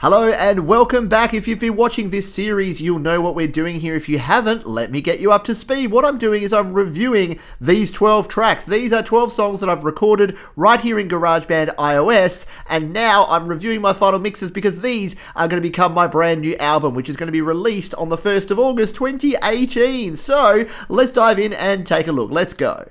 Hello and welcome back. If you've been watching this series, you'll know what we're doing here. If you haven't, let me get you up to speed. What I'm doing is I'm reviewing these 12 tracks. These are 12 songs that I've recorded right here in GarageBand iOS, and now I'm reviewing my final mixes because these are going to become my brand new album, which is going to be released on the 1st of August 2018. So let's dive in and take a look. Let's go.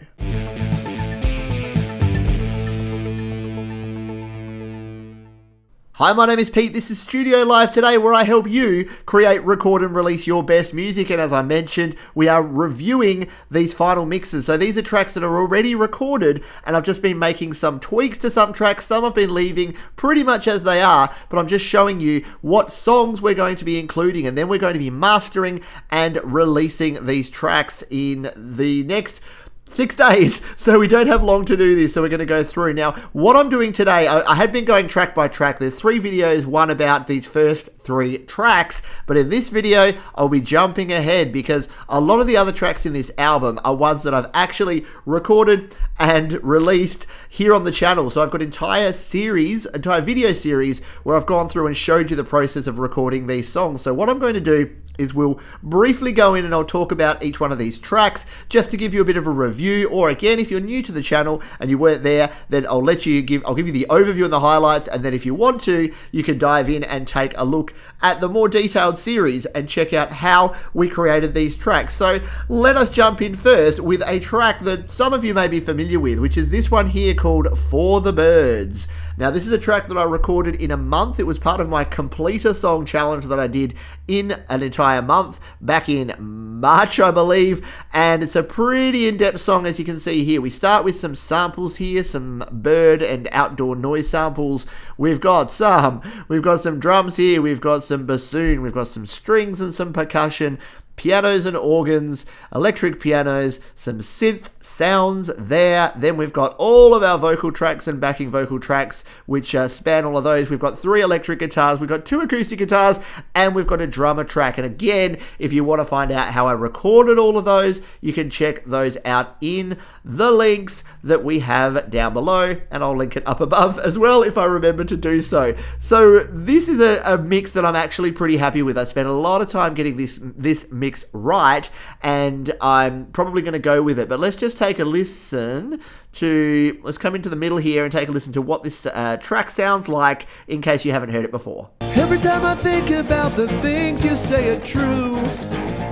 Hi, my name is Pete. This is Studio Live today, where I help you create, record, and release your best music. And as I mentioned, we are reviewing these final mixes. So these are tracks that are already recorded, and I've just been making some tweaks to some tracks. Some I've been leaving pretty much as they are, but I'm just showing you what songs we're going to be including, and then we're going to be mastering and releasing these tracks in the next 6 days, so we don't have long to do this, so we're going to go through. Now, what I'm doing today, I had been going track by track. There's 3 videos, one about these first 3 tracks, but in this video, I'll be jumping ahead because a lot of the other tracks in this album are ones that I've actually recorded and released here on the channel. So I've got entire video series where I've gone through and showed you the process of recording these songs. So what I'm going to do is we'll briefly go in and I'll talk about each one of these tracks just to give you a bit of a review, or again, if you're new to the channel and you weren't there, then I'll give you the overview and the highlights, and then if you want to, you can dive in and take a look at the more detailed series and check out how we created these tracks. So let us jump in first with a track that some of you may be familiar with, which is this one here called For the Birds. Now, this is a track that I recorded in a month. It was part of my Complete a Song challenge that I did in an entire month back in March, I believe, and it's a pretty in-depth song, as you can see here. We start with some samples here, some bird and outdoor noise samples. We've got some drums here, we've got some bassoon, we've got some strings and some percussion, pianos and organs, electric pianos, some synth sounds there. Then we've got all of our vocal tracks and backing vocal tracks, which span all of those. We've got 3 electric guitars, we've got 2 acoustic guitars, and we've got a drummer track. And again, if you want to find out how I recorded all of those, you can check those out in the links that we have down below, and I'll link it up above as well if I remember to do so. So this is a mix that I'm actually pretty happy with. I spent a lot of time getting this mix right, and I'm probably going to go with it. But let's just take a listen to, let's come into the middle here and take a listen to what this track sounds like in case you haven't heard it before. Every time I think about the things you say are true,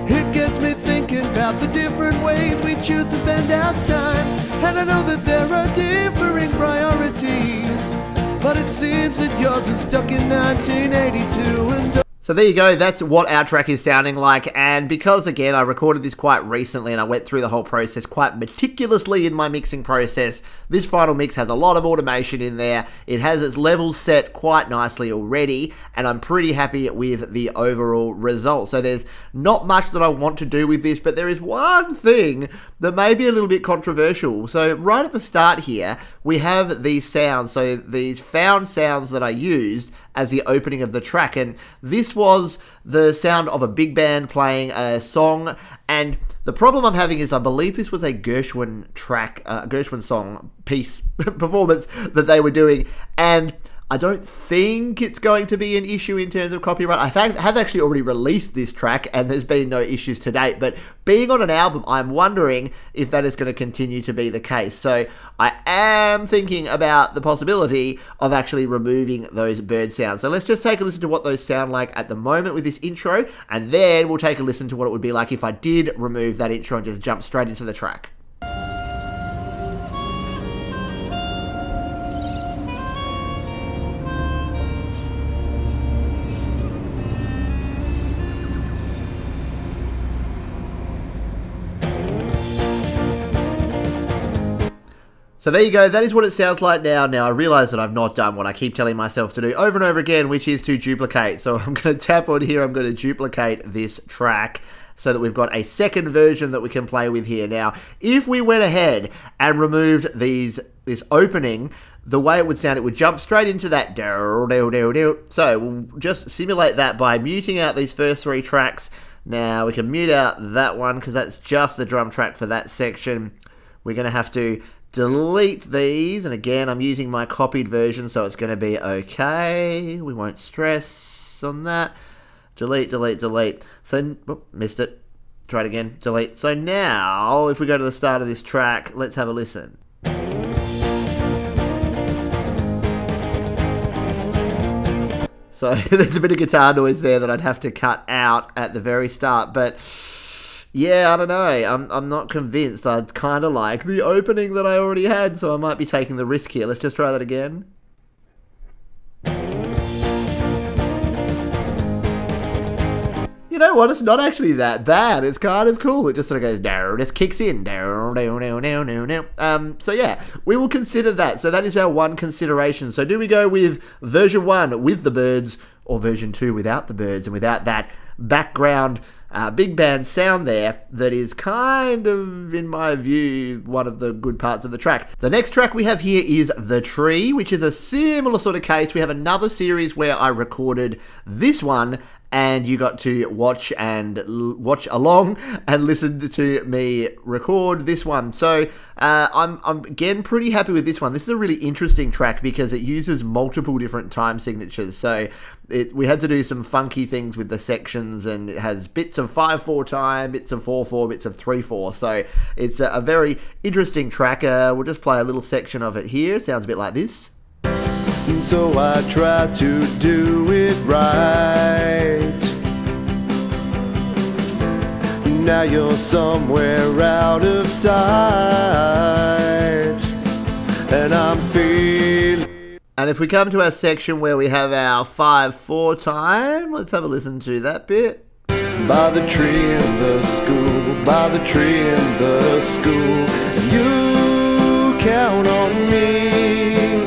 it gets me thinking about the different ways we choose to spend our time. And I know that there are differing priorities, but it seems that yours is stuck in 1982 and so there you go, that's what our track is sounding like, and because, again, I recorded this quite recently and I went through the whole process quite meticulously in my mixing process, this final mix has a lot of automation in there. It has its levels set quite nicely already, and I'm pretty happy with the overall result. So there's not much that I want to do with this, but there is one thing that may be a little bit controversial. So right at the start here, we have these sounds, so these found sounds that I used as the opening of the track, and this was the sound of a big band playing a song. And the problem I'm having is I believe this was a Gershwin track, Gershwin song piece performance that they were doing, and I don't think it's going to be an issue in terms of copyright. I have actually already released this track and there's been no issues to date, but being on an album, I'm wondering if that is going to continue to be the case. So I am thinking about the possibility of actually removing those bird sounds. So let's just take a listen to what those sound like at the moment with this intro, and then we'll take a listen to what it would be like if I did remove that intro and just jump straight into the track. So there you go, that is what it sounds like now. Now, I realize that I've not done what I keep telling myself to do over and over again, which is to duplicate. So I'm going to tap on here, I'm going to duplicate this track so that we've got a second version that we can play with here. Now, if we went ahead and removed this opening, the way it would sound, it would jump straight into that. So we'll just simulate that by muting out these first 3 tracks. Now, we can mute out that one because that's just the drum track for that section. We're going to have to delete these, and again, I'm using my copied version, so it's going to be okay. We won't stress on that. Delete, delete, delete. So, missed it. Try it again. Delete. So now, if we go to the start of this track, let's have a listen. So there's a bit of guitar noise there that I'd have to cut out at the very start, but yeah, I don't know. I'm not convinced. I'd kind of like the opening that I already had, so I might be taking the risk here. Let's just try that again. You know what? It's not actually that bad. It's kind of cool. It just sort of goes down, just kicks in. So yeah, we will consider that. So that is our one consideration. So do we go with version 1 with the birds, or version 2 without the birds and without that background big band sound there that is kind of, in my view, one of the good parts of the track. The next track we have here is The Tree, which is a similar sort of case. We have another series where I recorded this one, and you got to watch along and listen to me record this one. So I'm again pretty happy with this one. This is a really interesting track because it uses multiple different time signatures. So we had to do some funky things with the sections, and it has bits of 5/4 time, bits of 4/4, bits of 3/4. So it's a very interesting track. We'll just play a little section of it here. It sounds a bit like this. So I try to do it right. Now you're somewhere out of sight, and I'm feeling. And if we come to our section where we have our 5/4 time, let's have a listen to that bit. By the tree in the school, by the tree in the school, you count on me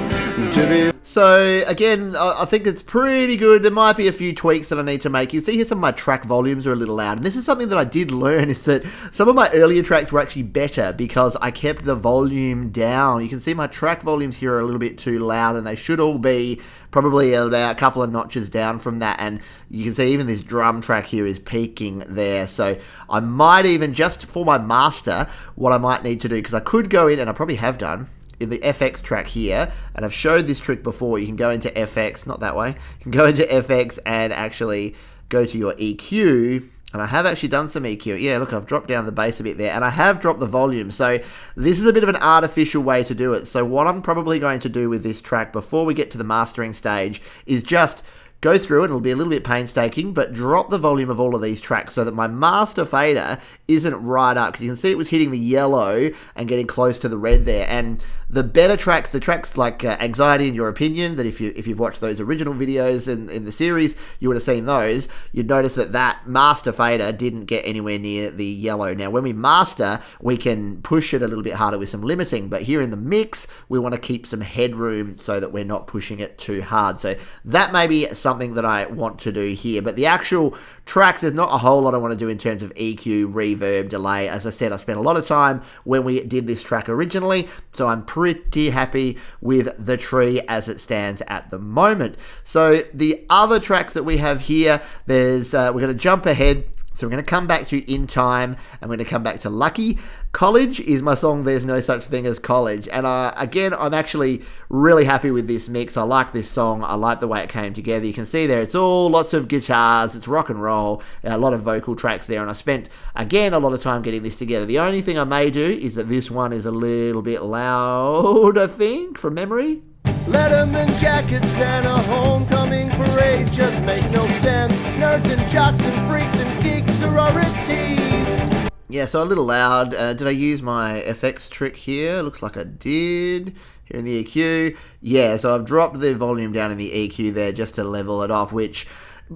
to be. So again, I think it's pretty good. There might be a few tweaks that I need to make. You see here some of my track volumes are a little loud. And this is something that I did learn, is that some of my earlier tracks were actually better because I kept the volume down. You can see my track volumes here are a little bit too loud, and they should all be probably a couple of notches down from that. And you can see even this drum track here is peaking there. So I might even, just for my master, what I might need to do, because I could go in, and I probably have done, in the FX track here, and I've showed this trick before. You can go into FX, not that way. You can go into FX and actually go to your EQ, and I have actually done some EQ. Yeah, look, I've dropped down the bass a bit there, and I have dropped the volume. So this is a bit of an artificial way to do it. So what I'm probably going to do with this track before we get to the mastering stage is just go through, and it'll be a little bit painstaking, but drop the volume of all of these tracks so that my master fader isn't right up, because you can see it was hitting the yellow and getting close to the red there. And the better tracks, the tracks like Anxiety in Your Opinion, that if you've watched those original videos in the series, you would have seen those. You'd notice that master fader didn't get anywhere near the yellow. Now, when we master, we can push it a little bit harder with some limiting, but here in the mix, we want to keep some headroom so that we're not pushing it too hard. So that may be something that I want to do here, but the actual tracks, there's not a whole lot I want to do in terms of EQ, reverb, delay. As I said, I spent a lot of time when we did this track originally, so I'm pretty happy with The Tree as it stands at the moment. So the other tracks that we have here, we're going to jump ahead. So we're going to come back to In Time, and we're going to come back to Lucky. College is my song, There's No Such Thing as College. And again, I'm actually really happy with this mix. I like this song. I like the way it came together. You can see there, it's all lots of guitars. It's rock and roll. A lot of vocal tracks there. And I spent, again, a lot of time getting this together. The only thing I may do is that this one is a little bit loud, I think, from memory. Letterman jackets and a homecoming parade just make no sense. Nerds and jocks and freaks and geek sororities. Yeah, so a little loud. Did I use my FX trick here? Looks like I did. Here in the EQ. Yeah, so I've dropped the volume down in the EQ there just to level it off, which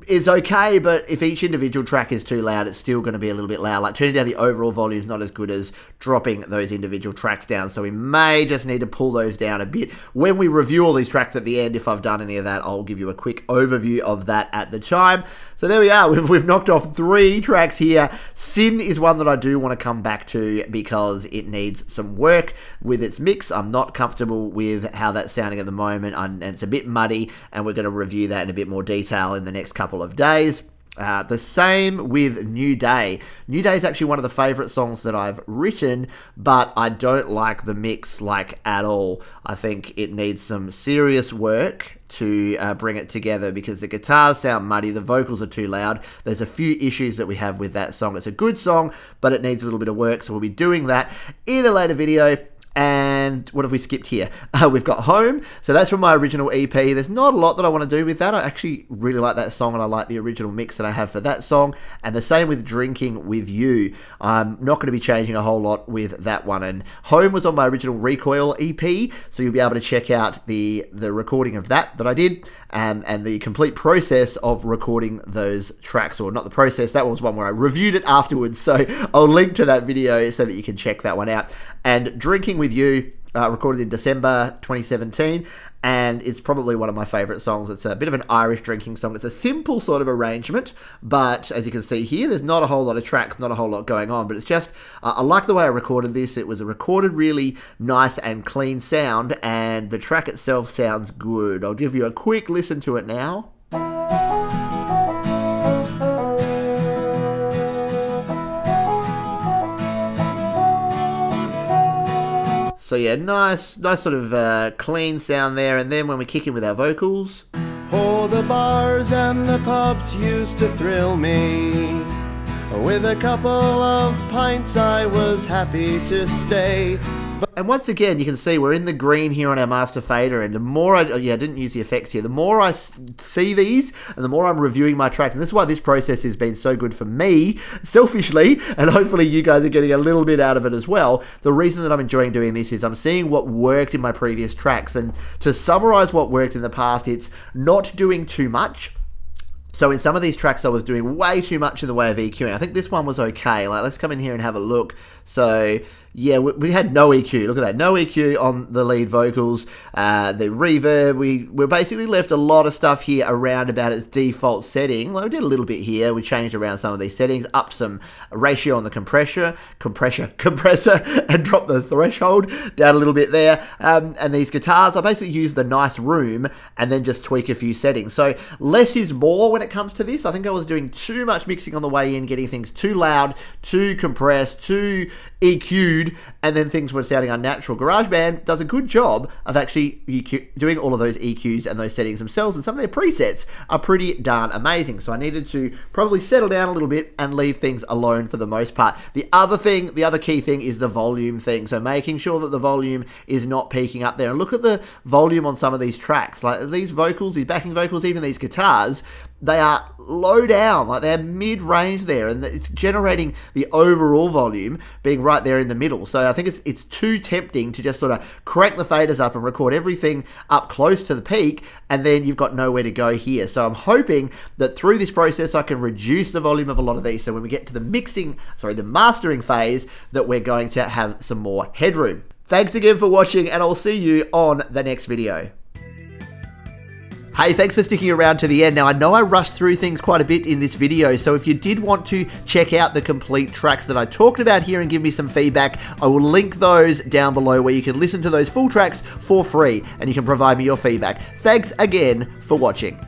is okay, but if each individual track is too loud, it's still going to be a little bit loud. Like, turning down the overall volume is not as good as dropping those individual tracks down, so we may just need to pull those down a bit. When we review all these tracks at the end, if I've done any of that, I'll give you a quick overview of that at the time. So there we are. We've knocked off 3 tracks here. Sin is one that I do want to come back to because it needs some work with its mix. I'm not comfortable with how that's sounding at the moment, and it's a bit muddy, and we're going to review that in a bit more detail in the next couple of days. The same with New Day. New Day is actually one of the favourite songs that I've written, but I don't like the mix at all. I think it needs some serious work to bring it together because the guitars sound muddy, the vocals are too loud. There's a few issues that we have with that song. It's a good song, but it needs a little bit of work, so we'll be doing that in a later video. And what have we skipped here? We've got Home. So that's from my original EP. There's not a lot that I want to do with that. I actually really like that song, and I like the original mix that I have for that song. And the same with Drinking With You. I'm not going to be changing a whole lot with that one. And Home was on my original Recoil EP, so you'll be able to check out the recording of that I did, and the complete process of recording those tracks. Or not the process, that was one where I reviewed it afterwards. So I'll link to that video so that you can check that one out. And Drinking With You, recorded in December 2017, and it's probably one of my favourite songs. It's a bit of an Irish drinking song. It's a simple sort of arrangement, but as you can see here, there's not a whole lot of tracks, not a whole lot going on, but it's just, I like the way I recorded this. It was a recorded really nice and clean sound, and the track itself sounds good. I'll give you a quick listen to it now. So yeah, nice sort of clean sound there. And then when we kick in with our vocals. Oh, the bars and the pubs used to thrill me. With a couple of pints I was happy to stay. And once again, you can see we're in the green here on our master fader, and the more I didn't use the effects here, the more I see these, and the more I'm reviewing my tracks, and this is why this process has been so good for me, selfishly, and hopefully you guys are getting a little bit out of it as well. The reason that I'm enjoying doing this is I'm seeing what worked in my previous tracks, and to summarize what worked in the past, it's not doing too much. So in some of these tracks, I was doing way too much in the way of EQing. I think this one was okay. Let's come in here and have a look. So yeah, we had no EQ. Look at that. No EQ on the lead vocals. The reverb, we're basically left a lot of stuff here around about its default setting. We did a little bit here. We changed around some of these settings, up some ratio on the compressor, and dropped the threshold down a little bit there. And these guitars, I basically used the nice room and then just tweak a few settings. So less is more when it comes to this. I think I was doing too much mixing on the way in, getting things too loud, too compressed, too EQ'd, and then things were sounding unnatural. GarageBand does a good job of actually doing all of those EQs and those settings themselves, and some of their presets are pretty darn amazing. So I needed to probably settle down a little bit and leave things alone for the most part. The other key thing is the volume thing. So making sure that the volume is not peaking up there. And look at the volume on some of these tracks. Like these vocals, these backing vocals, even these guitars, they are low down, like they're mid-range there, and it's generating the overall volume being right there in the middle. So I think it's too tempting to just sort of crank the faders up and record everything up close to the peak, and then you've got nowhere to go here. So I'm hoping that through this process I can reduce the volume of a lot of these, so when we get to the mastering phase, that we're going to have some more headroom. Thanks again for watching, and I'll see you on the next video. Hey, thanks for sticking around to the end. Now, I know I rushed through things quite a bit in this video, so if you did want to check out the complete tracks that I talked about here and give me some feedback, I will link those down below where you can listen to those full tracks for free and you can provide me your feedback. Thanks again for watching.